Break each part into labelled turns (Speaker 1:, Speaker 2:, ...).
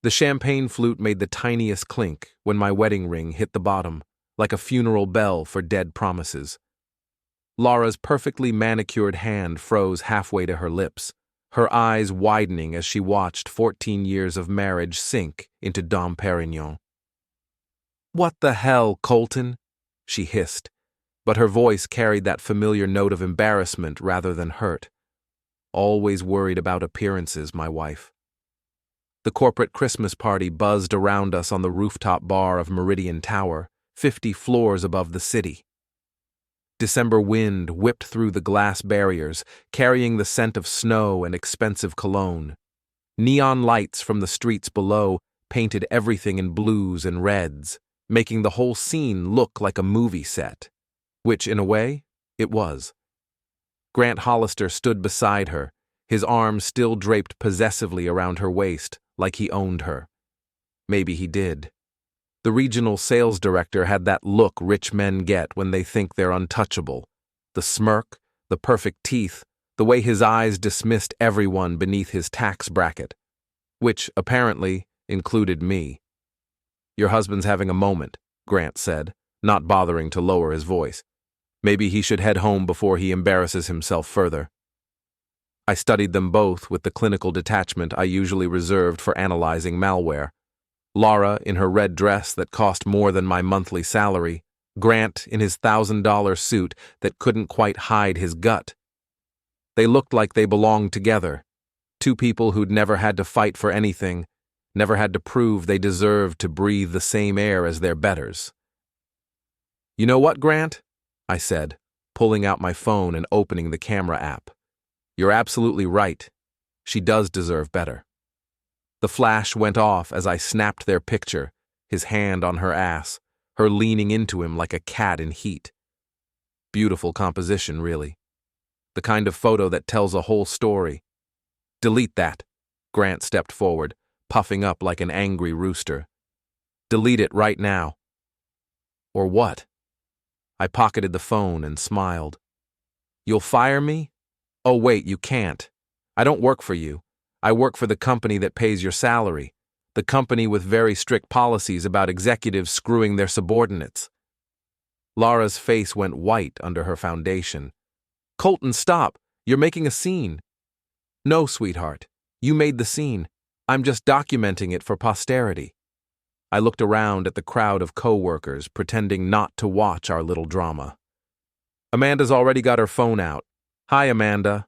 Speaker 1: The champagne flute made the tiniest clink when my wedding ring hit the bottom, like a funeral bell for dead promises. Lara's perfectly manicured hand froze halfway to her lips, her eyes widening as she watched 14 years of marriage sink into Dom Perignon. "What the hell, Colton?" she hissed, but her voice carried that familiar note of embarrassment rather than hurt. Always worried about appearances, my wife. The corporate Christmas party buzzed around us on the rooftop bar of Meridian Tower, 50 floors above the city. December wind whipped through the glass barriers, carrying the scent of snow and expensive cologne. Neon lights from the streets below painted everything in blues and reds, making the whole scene look like a movie set, which, in a way, it was. Grant Hollister stood beside her, his arms still draped possessively around her waist, like he owned her. Maybe he did. The regional sales director had that look rich men get when they think they're untouchable. The smirk, the perfect teeth, the way his eyes dismissed everyone beneath his tax bracket, which, apparently, included me. "Your husband's having a moment," Grant said, not bothering to lower his voice. "Maybe he should head home before he embarrasses himself further." I studied them both with the clinical detachment I usually reserved for analyzing malware. Lara in her red dress that cost more than my monthly salary, Grant in his $1,000 suit that couldn't quite hide his gut. They looked like they belonged together, two people who'd never had to fight for anything, never had to prove they deserved to breathe the same air as their betters. "You know what, Grant?" I said, pulling out my phone and opening the camera app. "You're absolutely right. She does deserve better." The flash went off as I snapped their picture, his hand on her ass, her leaning into him like a cat in heat. Beautiful composition, really. The kind of photo that tells a whole story. "Delete that." Grant stepped forward, puffing up like an angry rooster. "Delete it right now." "Or what?" I pocketed the phone and smiled. "You'll fire me? Oh wait, you can't. I don't work for you. I work for the company that pays your salary, the company with very strict policies about executives screwing their subordinates." Lara's face went white under her foundation. "Colton, stop! You're making a scene." "No, sweetheart. You made the scene. I'm just documenting it for posterity." I looked around at the crowd of co-workers, pretending not to watch our little drama. "Amanda's already got her phone out. Hi, Amanda."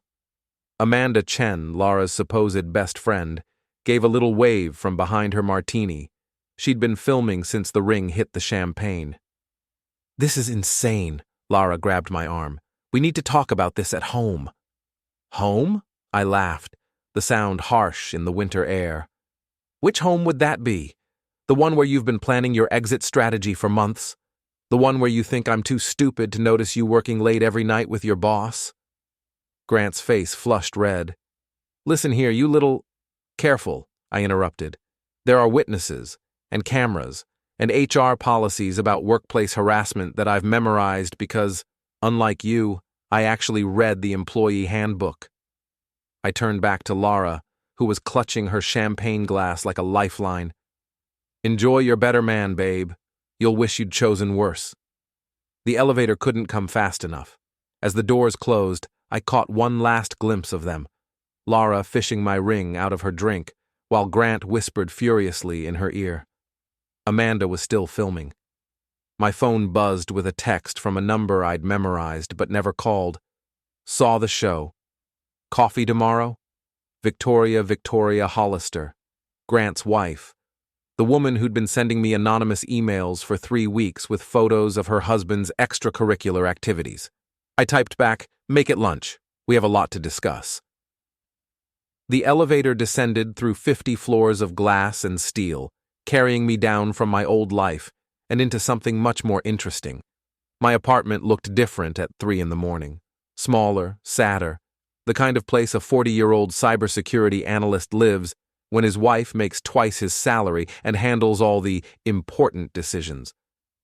Speaker 1: Amanda Chen, Lara's supposed best friend, gave a little wave from behind her martini. She'd been filming since the ring hit the champagne. "This is insane." Lara grabbed my arm. "We need to talk about this at home." "Home?" I laughed, the sound harsh in the winter air. "Which home would that be? The one where you've been planning your exit strategy for months? The one where you think I'm too stupid to notice you working late every night with your boss?" Grant's face flushed red. "Listen here, you little—" "Careful," I interrupted. "There are witnesses, and cameras, and HR policies about workplace harassment that I've memorized because, unlike you, I actually read the employee handbook." I turned back to Lara, who was clutching her champagne glass like a lifeline. "Enjoy your better man, babe. You'll wish you'd chosen worse." The elevator couldn't come fast enough. As the doors closed, I caught one last glimpse of them, Lara fishing my ring out of her drink, while Grant whispered furiously in her ear. Amanda was still filming. My phone buzzed with a text from a number I'd memorized but never called. "Saw the show. Coffee tomorrow? Victoria Hollister, Grant's wife, the woman who'd been sending me anonymous emails for 3 weeks with photos of her husband's extracurricular activities." I typed back, "Make it lunch. We have a lot to discuss." The elevator descended through 50 floors of glass and steel, carrying me down from my old life and into something much more interesting. My apartment looked different at 3 in the morning. Smaller, sadder, the kind of place a 40-year-old cybersecurity analyst lives when his wife makes twice his salary and handles all the important decisions.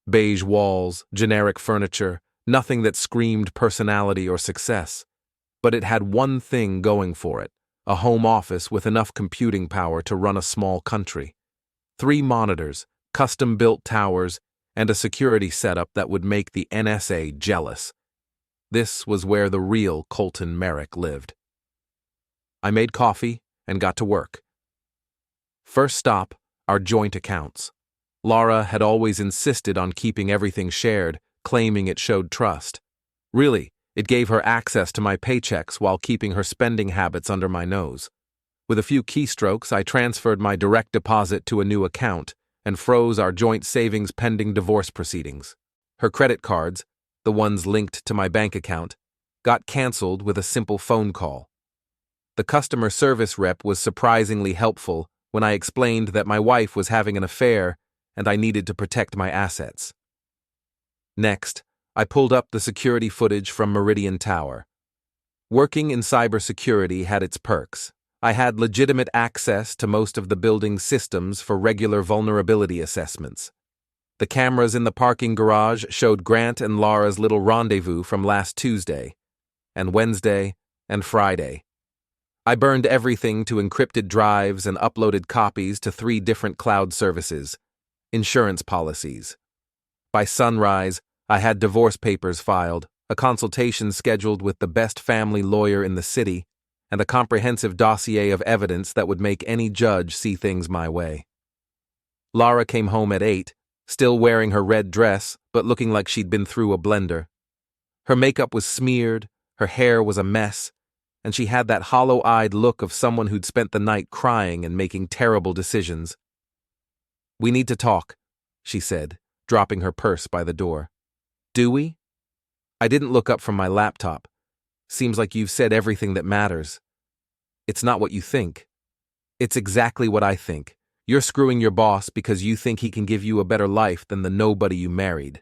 Speaker 1: Beige walls, generic furniture, nothing that screamed personality or success. But it had one thing going for it, a home office with enough computing power to run a small country. 3 monitors, custom-built towers, and a security setup that would make the NSA jealous. This was where the real Colton Merrick lived. I made coffee and got to work. First stop, our joint accounts. Lara had always insisted on keeping everything shared, claiming it showed trust. Really, it gave her access to my paychecks while keeping her spending habits under my nose. With a few keystrokes, I transferred my direct deposit to a new account and froze our joint savings pending divorce proceedings. Her credit cards, the ones linked to my bank account, got canceled with a simple phone call. The customer service rep was surprisingly helpful when I explained that my wife was having an affair and I needed to protect my assets. Next, I pulled up the security footage from Meridian Tower. Working in cybersecurity had its perks. I had legitimate access to most of the building's systems for regular vulnerability assessments. The cameras in the parking garage showed Grant and Lara's little rendezvous from last Tuesday, and Wednesday, and Friday. I burned everything to encrypted drives and uploaded copies to 3 different cloud services, insurance policies. By sunrise, I had divorce papers filed, a consultation scheduled with the best family lawyer in the city, and a comprehensive dossier of evidence that would make any judge see things my way. Lara came home at 8, still wearing her red dress, but looking like she'd been through a blender. Her makeup was smeared, her hair was a mess, and she had that hollow-eyed look of someone who'd spent the night crying and making terrible decisions. "We need to talk," she said, dropping her purse by the door. "Do we?" I didn't look up from my laptop. "Seems like you've said everything that matters." "It's not what you think." "It's exactly what I think. You're screwing your boss because you think he can give you a better life than the nobody you married."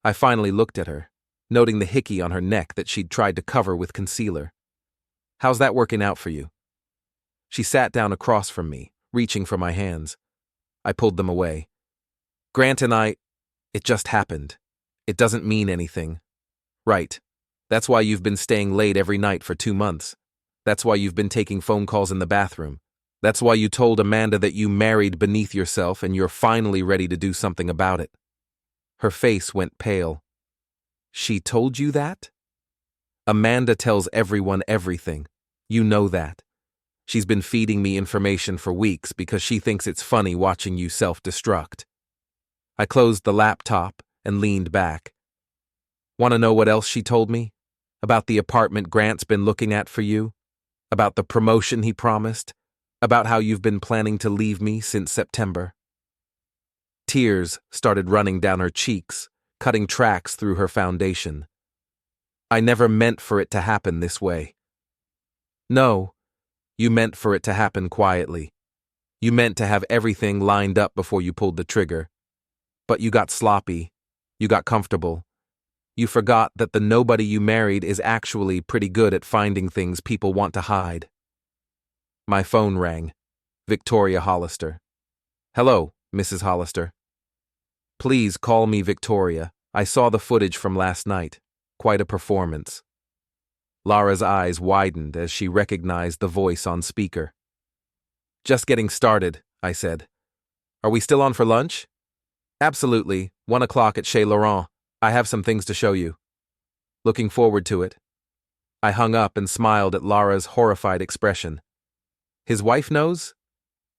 Speaker 1: I finally looked at her, noting the hickey on her neck that she'd tried to cover with concealer. "How's that working out for you?" She sat down across from me, reaching for my hands. I pulled them away. "Grant and it just happened. It doesn't mean anything." "Right. That's why you've been staying late every night for 2 months. That's why you've been taking phone calls in the bathroom. That's why you told Amanda that you married beneath yourself and you're finally ready to do something about it." Her face went pale. "She told you that?" "Amanda tells everyone everything. You know that. She's been feeding me information for weeks because she thinks it's funny watching you self-destruct." I closed the laptop and leaned back. "Want to know what else she told me? About the apartment Grant's been looking at for you? About the promotion he promised? About how you've been planning to leave me since September?" Tears started running down her cheeks, cutting tracks through her foundation. "I never meant for it to happen this way." "No, you meant for it to happen quietly. You meant to have everything lined up before you pulled the trigger. But you got sloppy. You got comfortable. You forgot that the nobody you married is actually pretty good at finding things people want to hide." My phone rang. Victoria Hollister. "Hello, Mrs. Hollister." "Please call me Victoria. I saw the footage from last night. Quite a performance." Lara's eyes widened as she recognized the voice on speaker. "Just getting started," I said. "Are we still on for lunch?" "Absolutely. 1 o'clock at Chez Laurent. I have some things to show you." "Looking forward to it." I hung up and smiled at Lara's horrified expression. "His wife knows?"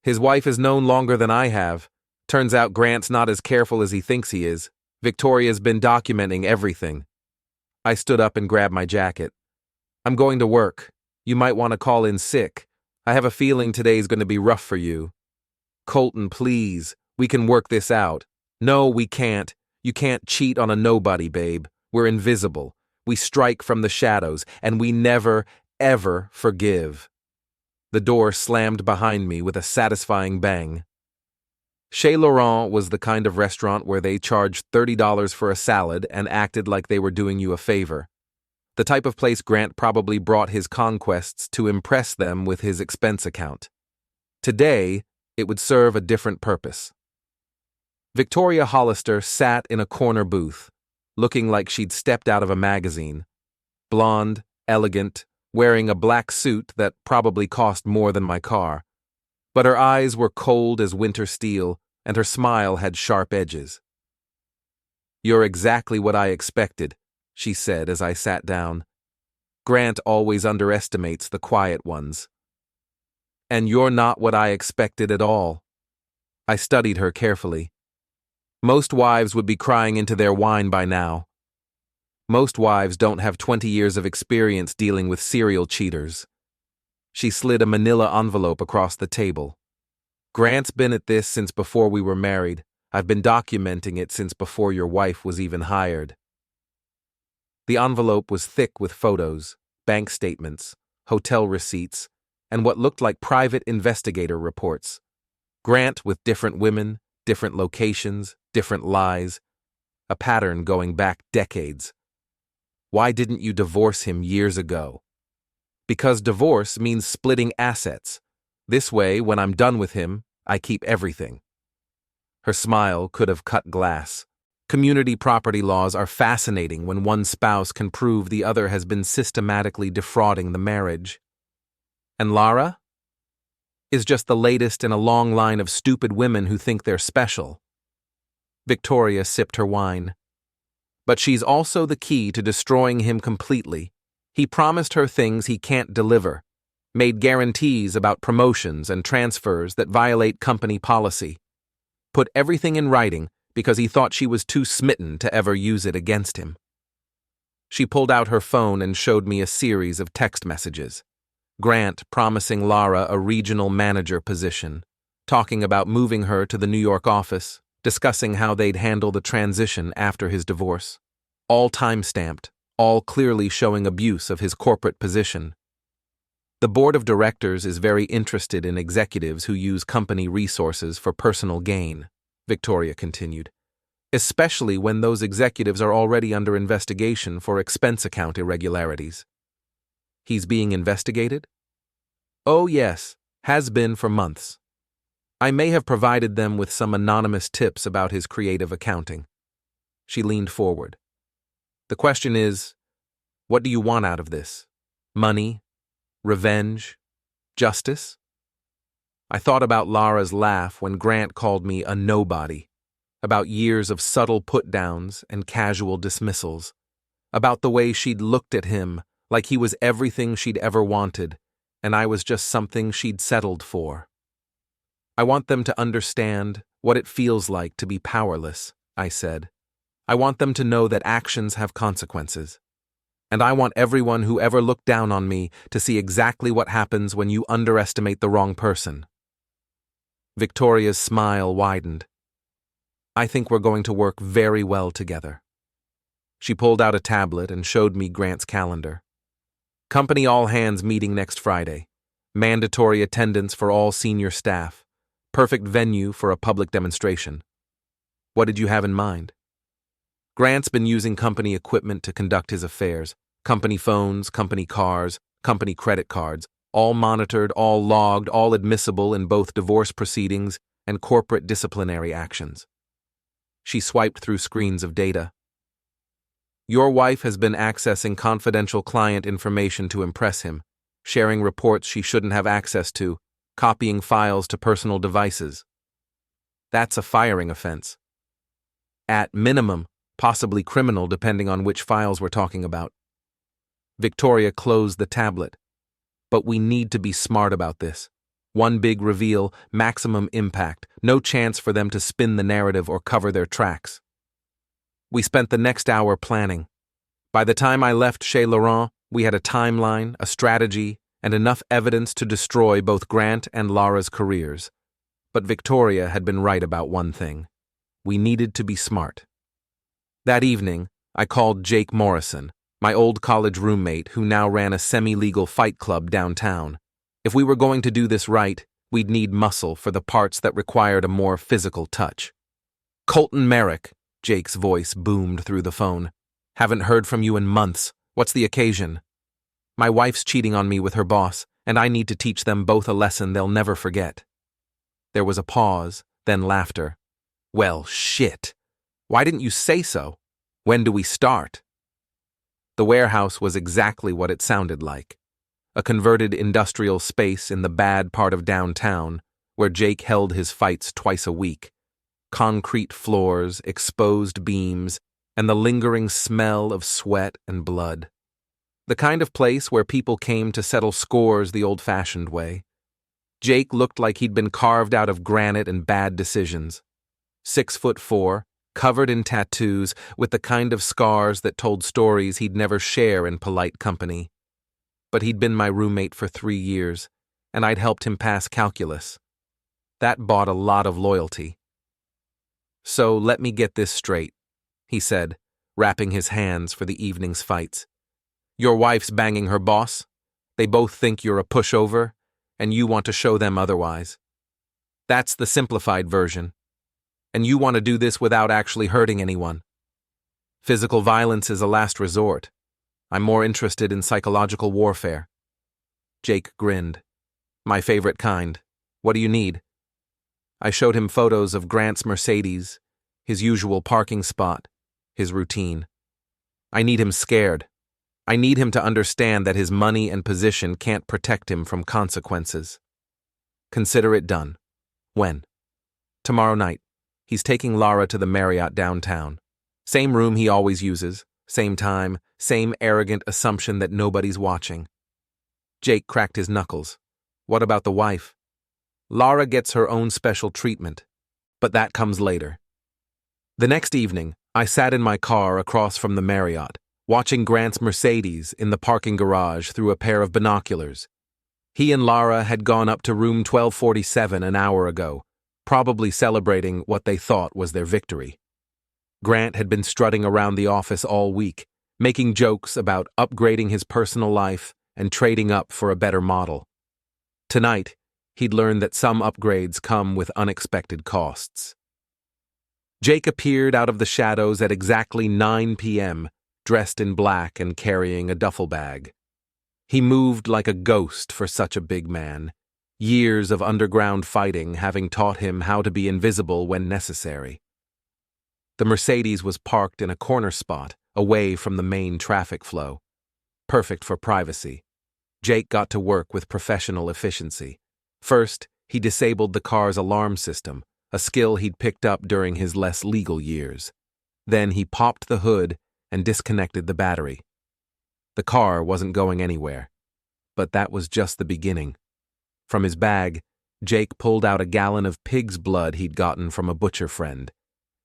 Speaker 1: "His wife has known longer than I have. Turns out Grant's not as careful as he thinks he is. Victoria's been documenting everything." I stood up and grabbed my jacket. "I'm going to work. You might want to call in sick. I have a feeling today's going to be rough for you." "Colton, please. We can work this out." "No, we can't. You can't cheat on a nobody, babe. We're invisible. We strike from the shadows, and we never, ever forgive." The door slammed behind me with a satisfying bang. Chez Laurent was the kind of restaurant where they charged $30 for a salad and acted like they were doing you a favor. The type of place Grant probably brought his conquests to impress them with his expense account. Today, it would serve a different purpose. Victoria Hollister sat in a corner booth, looking like she'd stepped out of a magazine. Blonde, elegant, wearing a black suit that probably cost more than my car. But her eyes were cold as winter steel, and her smile had sharp edges. "You're exactly what I expected," she said as I sat down. "Grant always underestimates the quiet ones." "And you're not what I expected at all." I studied her carefully. Most wives would be crying into their wine by now. Most wives don't have 20 years of experience dealing with serial cheaters. She slid a manila envelope across the table. "Grant's been at this since before we were married. I've been documenting it since before your wife was even hired." The envelope was thick with photos, bank statements, hotel receipts, and what looked like private investigator reports. Grant with different women, different locations, different lies, a pattern going back decades. "Why didn't you divorce him years ago?" "Because divorce means splitting assets. This way, when I'm done with him, I keep everything." Her smile could have cut glass. Community property laws are fascinating when one spouse can prove the other has been systematically defrauding the marriage. "And Lara is just the latest in a long line of stupid women who think they're special." Victoria sipped her wine. "But she's also the key to destroying him completely. He promised her things he can't deliver, made guarantees about promotions and transfers that violate company policy, put everything in writing because he thought she was too smitten to ever use it against him." She pulled out her phone and showed me a series of text messages. Grant promising Lara a regional manager position, talking about moving her to the New York office, discussing how they'd handle the transition after his divorce. All time-stamped, all clearly showing abuse of his corporate position. "The board of directors is very interested in executives who use company resources for personal gain," Victoria continued, "especially when those executives are already under investigation for expense account irregularities." "He's being investigated?" "Oh yes, has been for months. I may have provided them with some anonymous tips about his creative accounting." She leaned forward. "The question is, what do you want out of this? Money? Revenge? Justice?" I thought about Lara's laugh when Grant called me a nobody, about years of subtle put-downs and casual dismissals, about the way she'd looked at him like he was everything she'd ever wanted, and I was just something she'd settled for. "I want them to understand what it feels like to be powerless," I said. "I want them to know that actions have consequences. And I want everyone who ever looked down on me to see exactly what happens when you underestimate the wrong person." Victoria's smile widened. "I think we're going to work very well together." She pulled out a tablet and showed me Grant's calendar. "Company all-hands meeting next Friday. Mandatory attendance for all senior staff. Perfect venue for a public demonstration." "What did you have in mind?" "Grant's been using company equipment to conduct his affairs. Company phones, company cars, company credit cards, all monitored, all logged, all admissible in both divorce proceedings and corporate disciplinary actions." She swiped through screens of data. "Your wife has been accessing confidential client information to impress him, sharing reports she shouldn't have access to, copying files to personal devices. That's a firing offense. At minimum, possibly criminal depending on which files we're talking about." Victoria closed the tablet. "But we need to be smart about this. One big reveal, maximum impact, no chance for them to spin the narrative or cover their tracks." We spent the next hour planning. By the time I left Chez Laurent, we had a timeline, a strategy, and enough evidence to destroy both Grant and Lara's careers. But Victoria had been right about one thing. We needed to be smart. That evening, I called Jake Morrison, my old college roommate who now ran a semi-legal fight club downtown. If we were going to do this right, we'd need muscle for the parts that required a more physical touch. "Colton Merrick," Jake's voice boomed through the phone. "Haven't heard from you in months. What's the occasion?" "My wife's cheating on me with her boss, and I need to teach them both a lesson they'll never forget." There was a pause, then laughter. "Well, shit. Why didn't you say so? When do we start?" The warehouse was exactly what it sounded like. A converted industrial space in the bad part of downtown, where Jake held his fights twice a week. Concrete floors, exposed beams, and the lingering smell of sweat and blood. The kind of place where people came to settle scores the old-fashioned way. Jake looked like he'd been carved out of granite and bad decisions. 6'4", covered in tattoos, with the kind of scars that told stories he'd never share in polite company. But he'd been my roommate for 3 years, and I'd helped him pass calculus. That bought a lot of loyalty. "So let me get this straight," he said, wrapping his hands for the evening's fights. "Your wife's banging her boss. They both think you're a pushover, and you want to show them otherwise. That's the simplified version. And you want to do this without actually hurting anyone. Physical violence is a last resort. I'm more interested in psychological warfare." Jake grinned. "My favorite kind. What do you need?" I showed him photos of Grant's Mercedes, his usual parking spot, his routine. I need him scared. I need him to understand that his money and position can't protect him from consequences. "Consider it done." "When?" "Tomorrow night. He's taking Lara to the Marriott downtown. Same room he always uses, same time, same arrogant assumption that nobody's watching." Jake cracked his knuckles. "What about the wife?" "Lara gets her own special treatment, but that comes later." The next evening, I sat in my car across from the Marriott, watching Grant's Mercedes in the parking garage through a pair of binoculars. He and Lara had gone up to room 1247 an hour ago, probably celebrating what they thought was their victory. Grant had been strutting around the office all week, making jokes about upgrading his personal life and trading up for a better model. Tonight, he'd learned that some upgrades come with unexpected costs. Jake appeared out of the shadows at exactly 9 p.m., dressed in black and carrying a duffel bag. He moved like a ghost for such a big man, years of underground fighting having taught him how to be invisible when necessary. The Mercedes was parked in a corner spot, away from the main traffic flow. Perfect for privacy. Jake got to work with professional efficiency. First, he disabled the car's alarm system, a skill he'd picked up during his less legal years. Then he popped the hood and disconnected the battery. The car wasn't going anywhere. But that was just the beginning. From his bag, Jake pulled out a gallon of pig's blood he'd gotten from a butcher friend.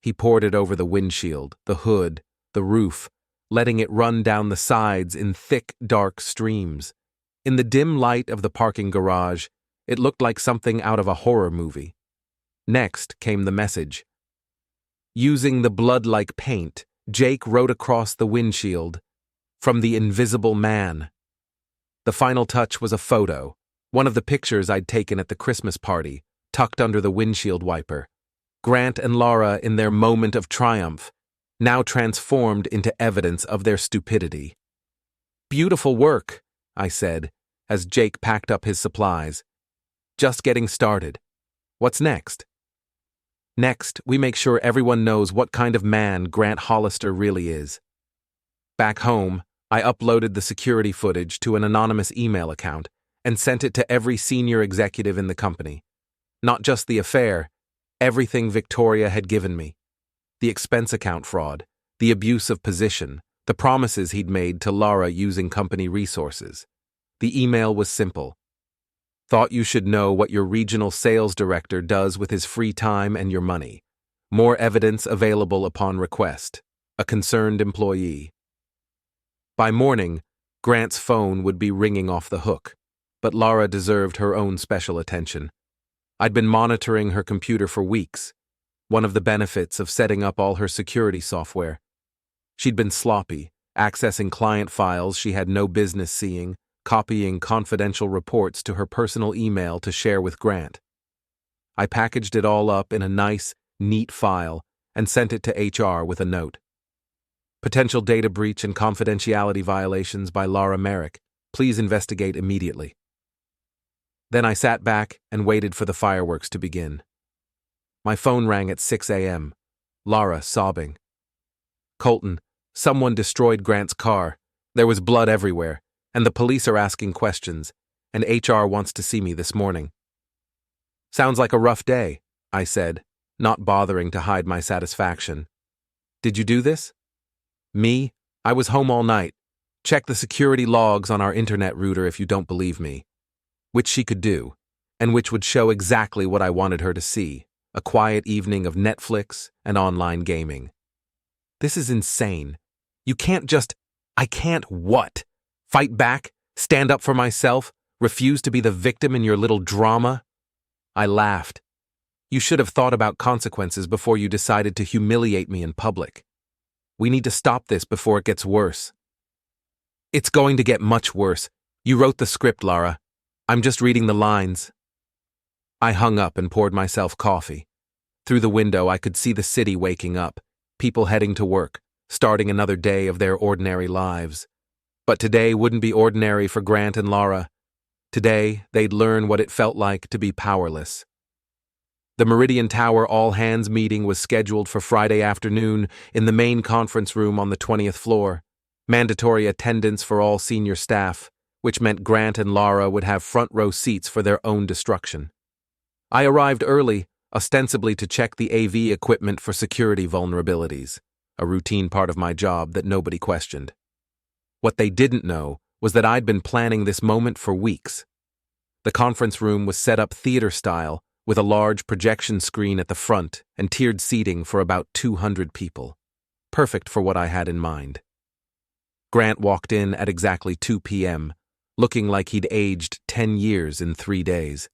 Speaker 1: He poured it over the windshield, the hood, the roof, letting it run down the sides in thick, dark streams. In the dim light of the parking garage, it looked like something out of a horror movie. Next came the message. Using the blood-like paint, Jake wrote across the windshield, "From the Invisible Man." The final touch was a photo, one of the pictures I'd taken at the Christmas party, tucked under the windshield wiper. Grant and Lara in their moment of triumph, now transformed into evidence of their stupidity. "Beautiful work," I said, as Jake packed up his supplies. "Just getting started. What's next?" "Next, we make sure everyone knows what kind of man Grant Hollister really is." Back home, I uploaded the security footage to an anonymous email account and sent it to every senior executive in the company. Not just the affair, everything Victoria had given me. The expense account fraud, the abuse of position, the promises he'd made to Lara using company resources. The email was simple. "Thought you should know what your regional sales director does with his free time and your money. More evidence available upon request. A concerned employee." By morning, Grant's phone would be ringing off the hook, but Lara deserved her own special attention. I'd been monitoring her computer for weeks, one of the benefits of setting up all her security software. She'd been sloppy, accessing client files she had no business seeing, copying confidential reports to her personal email to share with Grant. I packaged it all up in a nice, neat file and sent it to HR with a note. "Potential data breach and confidentiality violations by Lara Merrick. Please investigate immediately." Then I sat back and waited for the fireworks to begin. My phone rang at 6 a.m., Lara sobbing. "Colton, someone destroyed Grant's car. There was blood everywhere, and the police are asking questions, and HR wants to see me this morning." Sounds like a rough day, I said, not bothering to hide my satisfaction. Did you do this? Me? I was home all night. Check the security logs on our internet router if you don't believe me. Which she could do, and which would show exactly what I wanted her to see, a quiet evening of Netflix and online gaming. This is insane. You can't just... I can't what? Fight back? Stand up for myself? Refuse to be the victim in your little drama? I laughed. You should have thought about consequences before you decided to humiliate me in public. We need to stop this before it gets worse. It's going to get much worse. You wrote the script, Lara. I'm just reading the lines. I hung up and poured myself coffee. Through the window, I could see the city waking up, people heading to work, starting another day of their ordinary lives. But today wouldn't be ordinary for Grant and Lara. Today, they'd learn what it felt like to be powerless. The Meridian Tower all-hands meeting was scheduled for Friday afternoon in the main conference room on the 20th floor. Mandatory attendance for all senior staff, which meant Grant and Lara would have front-row seats for their own destruction. I arrived early, ostensibly to check the AV equipment for security vulnerabilities, a routine part of my job that nobody questioned. What they didn't know was that I'd been planning this moment for weeks. The conference room was set up theater-style, with a large projection screen at the front and tiered seating for about 200 people. Perfect for what I had in mind. Grant walked in at exactly 2 p.m., looking like he'd aged 10 years in 3 days.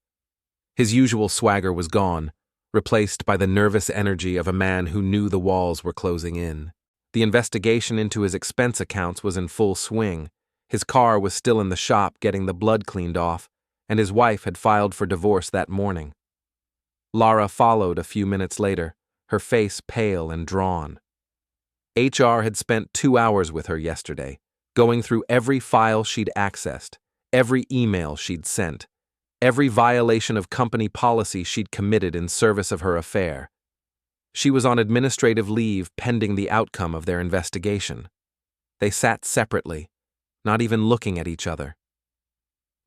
Speaker 1: His usual swagger was gone, replaced by the nervous energy of a man who knew the walls were closing in. The investigation into his expense accounts was in full swing. His car was still in the shop getting the blood cleaned off, and his wife had filed for divorce that morning. Lara followed a few minutes later, her face pale and drawn. HR had spent 2 hours with her yesterday, going through every file she'd accessed, every email she'd sent, every violation of company policy she'd committed in service of her affair. She was on administrative leave pending the outcome of their investigation. They sat separately, not even looking at each other.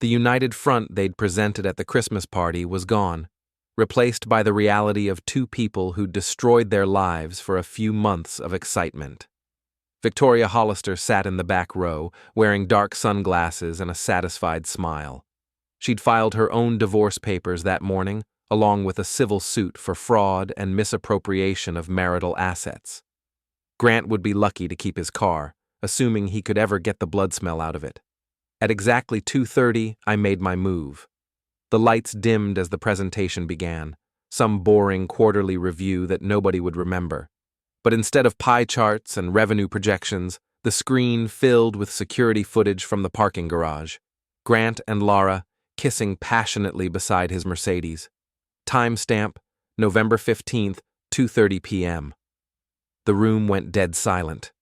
Speaker 1: The united front they'd presented at the Christmas party was gone, replaced by the reality of 2 people who'd destroyed their lives for a few months of excitement. Victoria Hollister sat in the back row, wearing dark sunglasses and a satisfied smile. She'd filed her own divorce papers that morning, along with a civil suit for fraud and misappropriation of marital assets. Grant would be lucky to keep his car, assuming he could ever get the blood smell out of it. At exactly 2:30, I made my move. The lights dimmed as the presentation began, some boring quarterly review that nobody would remember. But instead of pie charts and revenue projections, the screen filled with security footage from the parking garage. Grant and Lara kissing passionately beside his Mercedes. Timestamp, November 15th, 2:30 p.m. The room went dead silent.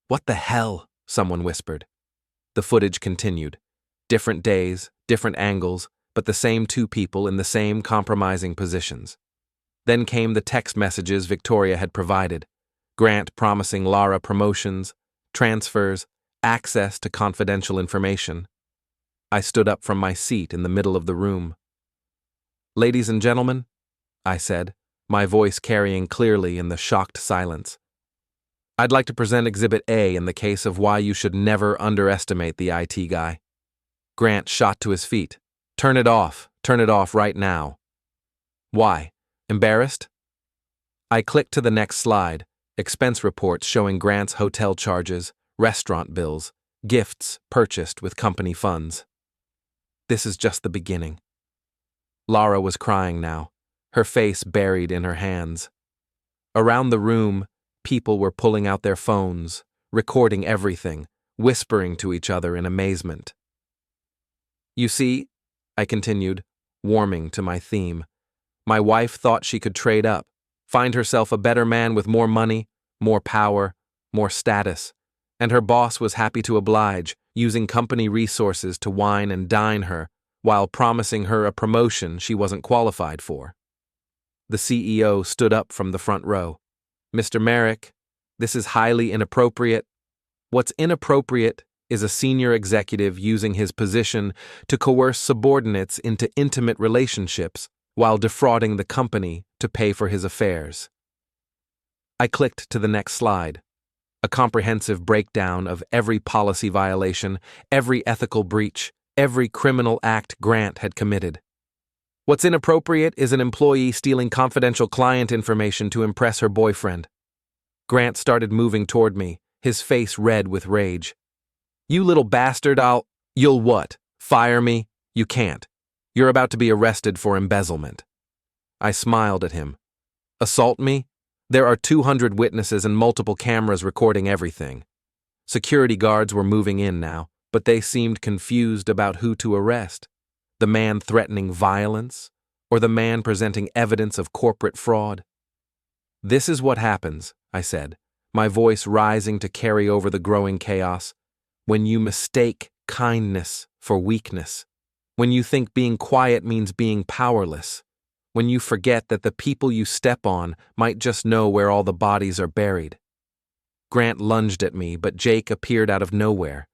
Speaker 1: "What the hell?" someone whispered. The footage continued. Different days, different angles, but the same 2 people in the same compromising positions. Then came the text messages Victoria had provided, Grant promising Lara promotions, transfers, access to confidential information. I stood up from my seat in the middle of the room. "Ladies and gentlemen," I said, my voice carrying clearly in the shocked silence, "I'd like to present Exhibit A in the case of why you should never underestimate the IT guy." Grant shot to his feet. Turn it off right now." "Why? Embarrassed?" I clicked to the next slide, expense reports showing Grant's hotel charges, restaurant bills, gifts purchased with company funds. This is just the beginning. Lara was crying now, her face buried in her hands. Around the room, people were pulling out their phones, recording everything, whispering to each other in amazement. "You see," I continued, warming to my theme, "my wife thought she could trade up, find herself a better man with more money, more power, more status, and her boss was happy to oblige, using company resources to wine and dine her, while promising her a promotion she wasn't qualified for." The CEO stood up from the front row. "Mr. Merrick, this is highly inappropriate. What's inappropriate is a senior executive using his position to coerce subordinates into intimate relationships while defrauding the company to pay for his affairs. I clicked to the next slide, a comprehensive breakdown of every policy violation, every ethical breach, every criminal act Grant had committed. What's inappropriate is an employee stealing confidential client information to impress her boyfriend. Grant started moving toward me, his face red with rage. You little bastard, You'll what? Fire me? You can't. You're about to be arrested for embezzlement. I smiled at him. Assault me? There are 200 witnesses and multiple cameras recording everything. Security guards were moving in now, but they seemed confused about who to arrest. The man threatening violence, or the man presenting evidence of corporate fraud? This is what happens, I said, my voice rising to carry over the growing chaos, when you mistake kindness for weakness, when you think being quiet means being powerless, when you forget that the people you step on might just know where all the bodies are buried. Grant lunged at me, but Jake appeared out of nowhere.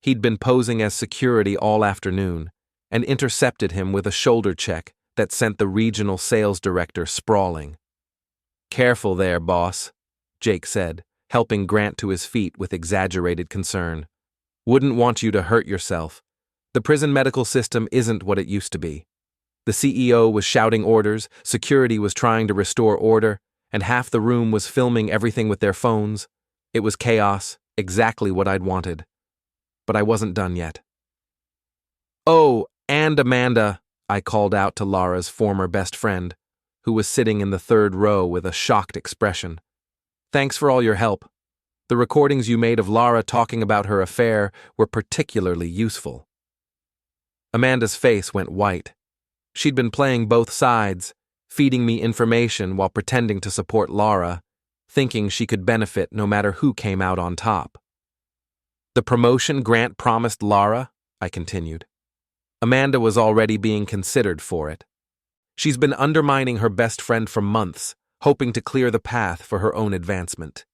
Speaker 1: He'd been posing as security all afternoon, and intercepted him with a shoulder check that sent the regional sales director sprawling. Careful there, boss, Jake said, helping Grant to his feet with exaggerated concern. Wouldn't want you to hurt yourself. The prison medical system isn't what it used to be. The CEO was shouting orders, security was trying to restore order, and half the room was filming everything with their phones. It was chaos, exactly what I'd wanted. But I wasn't done yet. Oh, and Amanda, I called out to Lara's former best friend, who was sitting in the third row with a shocked expression. Thanks for all your help. The recordings you made of Lara talking about her affair were particularly useful. Amanda's face went white. She'd been playing both sides, feeding me information while pretending to support Lara, thinking she could benefit no matter who came out on top. The promotion Grant promised Lara, I continued. Amanda was already being considered for it. She's been undermining her best friend for months, hoping to clear the path for her own advancement.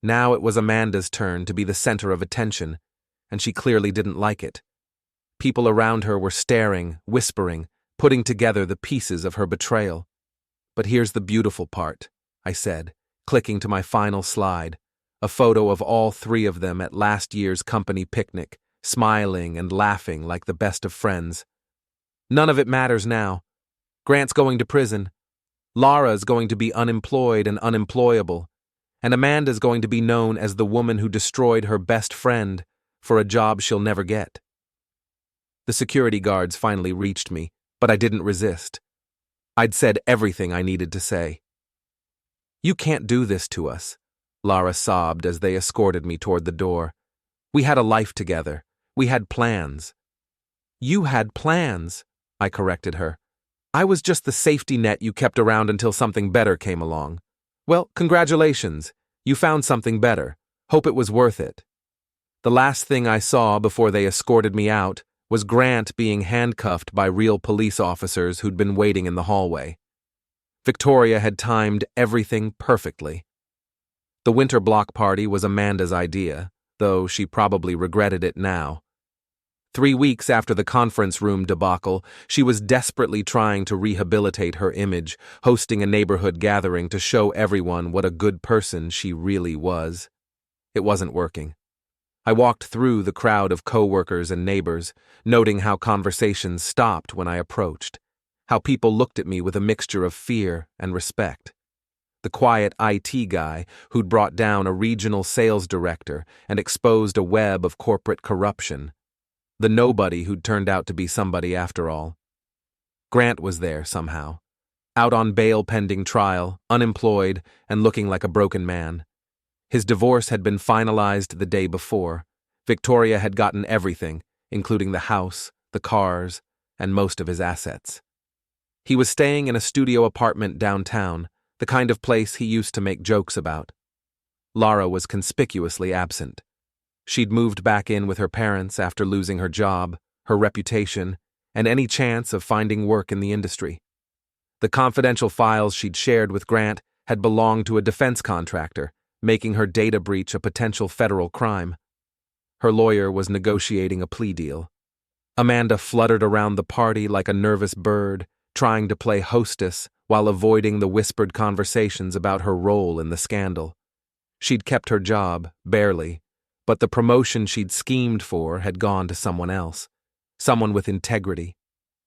Speaker 1: Now it was Amanda's turn to be the center of attention, and she clearly didn't like it. People around her were staring, whispering, putting together the pieces of her betrayal. But here's the beautiful part, I said, clicking to my final slide, a photo of all three of them at last year's company picnic, smiling and laughing like the best of friends. None of it matters now. Grant's going to prison. Lara's going to be unemployed and unemployable. And Amanda's going to be known as the woman who destroyed her best friend for a job she'll never get. The security guards finally reached me, but I didn't resist. I'd said everything I needed to say. You can't do this to us, Lara sobbed as they escorted me toward the door. We had a life together. We had plans. You had plans, I corrected her. I was just the safety net you kept around until something better came along. Well, congratulations. You found something better. Hope it was worth it. The last thing I saw before they escorted me out was Grant being handcuffed by real police officers who'd been waiting in the hallway. Victoria had timed everything perfectly. The winter block party was Amanda's idea, though she probably regretted it now. 3 weeks after the conference room debacle, she was desperately trying to rehabilitate her image, hosting a neighborhood gathering to show everyone what a good person she really was. It wasn't working. I walked through the crowd of coworkers and neighbors, noting how conversations stopped when I approached, how people looked at me with a mixture of fear and respect. The quiet IT guy who'd brought down a regional sales director and exposed a web of corporate corruption. The nobody who'd turned out to be somebody after all. Grant was there somehow, out on bail pending trial, unemployed, and looking like a broken man. His divorce had been finalized the day before. Victoria had gotten everything, including the house, the cars, and most of his assets. He was staying in a studio apartment downtown, the kind of place he used to make jokes about. Lara was conspicuously absent. She'd moved back in with her parents after losing her job, her reputation, and any chance of finding work in the industry. The confidential files she'd shared with Grant had belonged to a defense contractor, making her data breach a potential federal crime. Her lawyer was negotiating a plea deal. Amanda fluttered around the party like a nervous bird, trying to play hostess while avoiding the whispered conversations about her role in the scandal. She'd kept her job, barely, but the promotion she'd schemed for had gone to someone else, someone with integrity.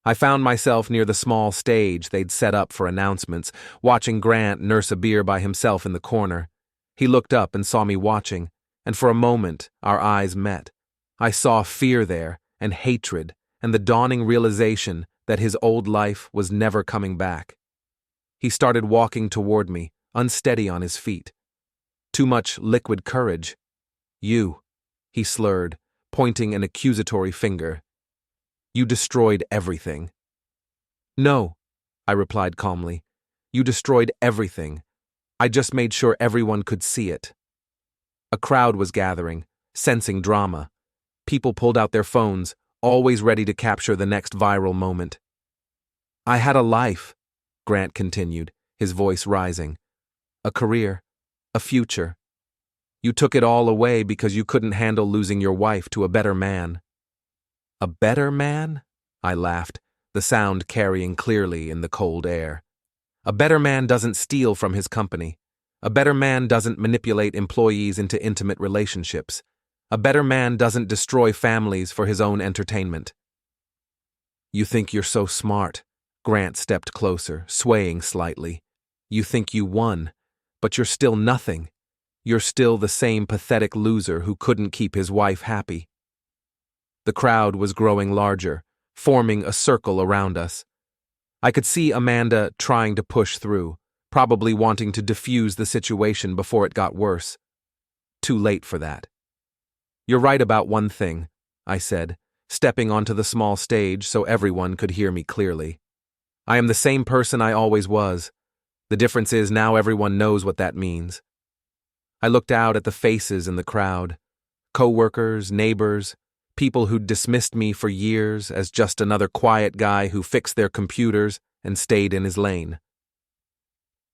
Speaker 1: I found myself near the small stage they'd set up for announcements, watching Grant nurse a beer by himself in the corner. He looked up and saw me watching, and for a moment our eyes met. I saw fear there, and hatred, and the dawning realization that his old life was never coming back. He started walking toward me, unsteady on his feet. Too much liquid courage. You, he slurred, pointing an accusatory finger. You destroyed everything. No, I replied calmly. You destroyed everything. I just made sure everyone could see it. A crowd was gathering, sensing drama. People pulled out their phones, always ready to capture the next viral moment. I had a life, Grant continued, his voice rising. A career, a future. You took it all away because you couldn't handle losing your wife to a better man. A better man? I laughed, the sound carrying clearly in the cold air. A better man doesn't steal from his company. A better man doesn't manipulate employees into intimate relationships. A better man doesn't destroy families for his own entertainment. You think you're so smart. Grant stepped closer, swaying slightly. You think you won, but you're still nothing. You're still the same pathetic loser who couldn't keep his wife happy. The crowd was growing larger, forming a circle around us. I could see Amanda trying to push through, probably wanting to diffuse the situation before it got worse. Too late for that. You're right about one thing, I said, stepping onto the small stage so everyone could hear me clearly. I am the same person I always was. The difference is now everyone knows what that means. I looked out at the faces in the crowd. Co-workers, neighbors, people who'd dismissed me for years as just another quiet guy who fixed their computers and stayed in his lane.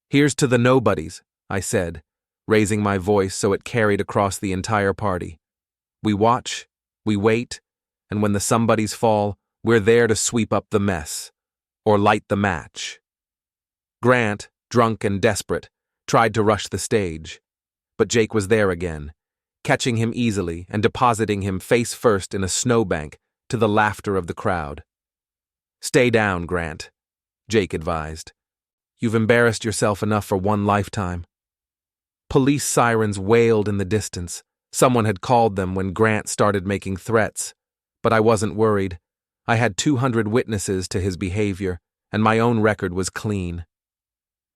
Speaker 1: Here's to the nobodies, I said, raising my voice so it carried across the entire party. We watch, we wait, and when the somebodies fall, we're there to sweep up the mess, or light the match. Grant, drunk and desperate, tried to rush the stage, but Jake was there again, catching him easily and depositing him face first in a snowbank to the laughter of the crowd. Stay down, Grant, Jake advised. You've embarrassed yourself enough for one lifetime. Police sirens wailed in the distance. Someone had called them when Grant started making threats, but I wasn't worried. I had 200 witnesses to his behavior, and my own record was clean.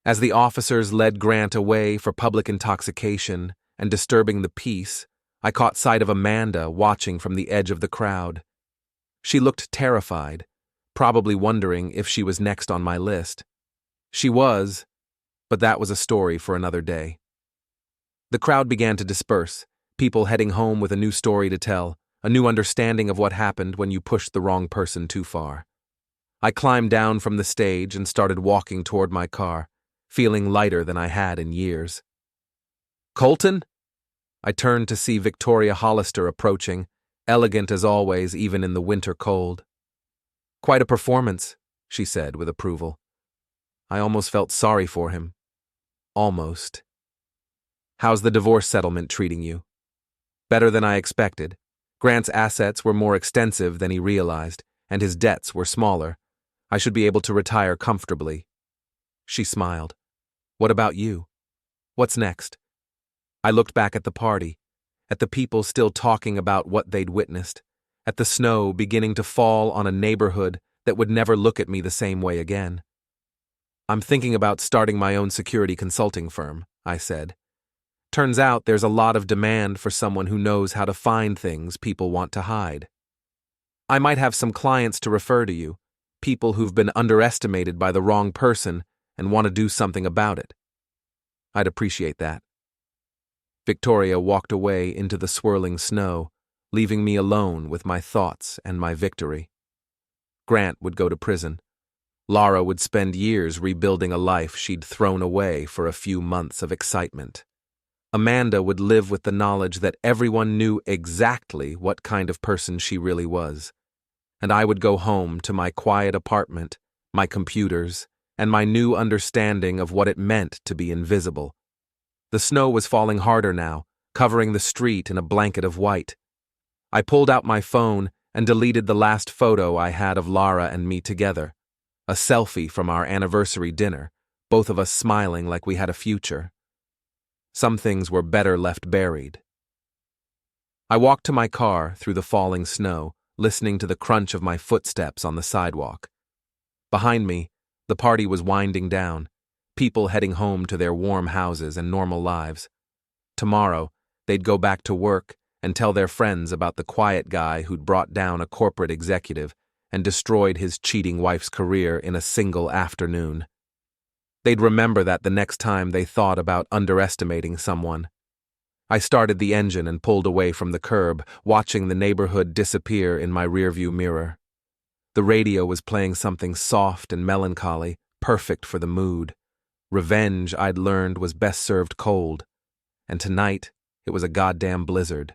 Speaker 1: As the officers led Grant away for public intoxication and disturbing the peace, I caught sight of Amanda watching from the edge of the crowd. She looked terrified, probably wondering if she was next on my list. She was, but that was a story for another day. The crowd began to disperse, people heading home with a new story to tell, a new understanding of what happened when you pushed the wrong person too far. I climbed down from the stage and started walking toward my car, feeling lighter than I had in years. Colton? I turned to see Victoria Hollister approaching, elegant as always, even in the winter cold. Quite a performance, she said with approval. I almost felt sorry for him. Almost. How's the divorce settlement treating you? Better than I expected. Grant's assets were more extensive than he realized, and his debts were smaller. I should be able to retire comfortably. She smiled. What about you? What's next? I looked back at the party, at the people still talking about what they'd witnessed, at the snow beginning to fall on a neighborhood that would never look at me the same way again. I'm thinking about starting my own security consulting firm, I said. Turns out there's a lot of demand for someone who knows how to find things people want to hide. I might have some clients to refer to you, people who've been underestimated by the wrong person and want to do something about it. I'd appreciate that. Victoria walked away into the swirling snow, leaving me alone with my thoughts and my victory. Grant would go to prison. Lara would spend years rebuilding a life she'd thrown away for a few months of excitement. Amanda would live with the knowledge that everyone knew exactly what kind of person she really was. And I would go home to my quiet apartment, my computers, and my new understanding of what it meant to be invisible. The snow was falling harder now, covering the street in a blanket of white. I pulled out my phone and deleted the last photo I had of Lara and me together, a selfie from our anniversary dinner, both of us smiling like we had a future. Some things were better left buried. I walked to my car through the falling snow, listening to the crunch of my footsteps on the sidewalk. Behind me, the party was winding down, people heading home to their warm houses and normal lives. Tomorrow, they'd go back to work and tell their friends about the quiet guy who'd brought down a corporate executive and destroyed his cheating wife's career in a single afternoon. They'd remember that the next time they thought about underestimating someone. I started the engine and pulled away from the curb, watching the neighborhood disappear in my rearview mirror. The radio was playing something soft and melancholy, perfect for the mood. Revenge, I'd learned, was best served cold. And tonight, it was a goddamn blizzard.